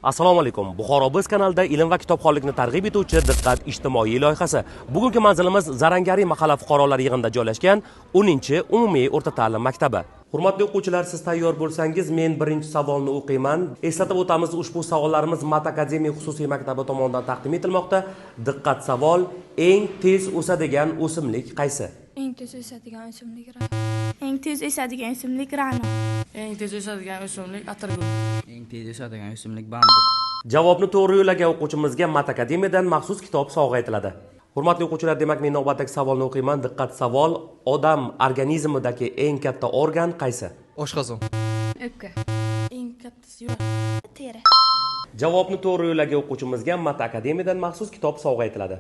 Assalomu alaykum. Buxoro biz kanalida ilm va kitobxonlikni targ'ib etuvchi Diqqat ijtimoiy loyihasi. Bugungi manzilimiz Zarangari mahalla fuqarolar yig'inida joylashgan 10-umumiy o'rta ta'lim maktabi. Hurmatli o'quvchilar, siz tayyor bo'lsangiz, men birinchi savolni o'qiyman. Eslatib o'tamiz, ushbu savollarimiz Mat Akademiya xususiy maktabi tomonidan taqdim etilmoqda. Diqqat savol: eng tez o'sadigan o'simlik qaysi? Eng tez o'sadigan o'simlik ra'no. Eng tez o'sadigan o'simlik ra'no. Eng tez o'sadigan o'simlik atirgul. Eng tez o'sadigan o'simlik bambuk. Javobni to'g'ri yo'llagan o'quvchimizga Mat Akademiyadan maxsus kitob sovg'a etiladi. Hurmatli o'quvchilar, demak men navbatdagi savolni o'qiyman. Diqqat savol: odam organizmidagi eng katta organ qaysi? Oshqozon. O'pka. Eng kattasi yurak. Teri. Javobni to'g'ri yo'llagan o'quvchimizga Mat Akademiyadan maxsus kitob sovg'a etiladi.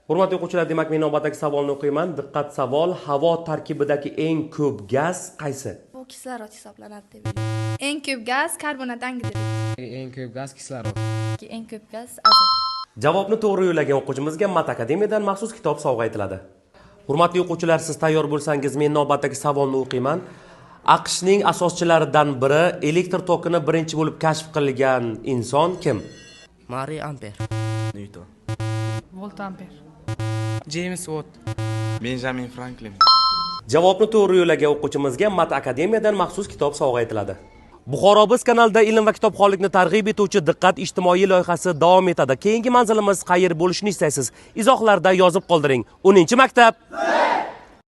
Hurmatli o'quvchilar, demak men navbatdagi savolni o'qiyman. Diqqat savol: havo tarkibidagi eng ko'p gaz qaysi? Bu kislorod hisoblanadi deb o'ylayman. Eng ko'p gaz karbonat angidrid. Eng ko'p gaz kislorod. Eng ko'p gaz azot. Javobni to'g'ri yo'llagan o'quvchimizga Mat Akademiyadan maxsus kitob sovg'a etiladi. Hurmatli o'quvchilar, siz tayyor bo'lsangiz, men navbatdagi savolni o'qiyman. AQShning asoschilaridan biri elektr tokini birinchi bo'lib kashf qilgan inson kim? Marie Amper. Newton. Volt amper. James Watt. Benjamin Franklin. Javobni to'g'ri yo'llagan o'quvchimizga Mat Akademiyadan maxsus kitob sovg'a etiladi. Buxoro biz kanalida ilm va kitobxonlikni targ'ib etuvchi Diqqat ijtimoiy loyihasi davom etadi. Keyingi manzilimiz qayer bo'lishini istaysiz? Izohlarda yozib qoldiring. 10-maktab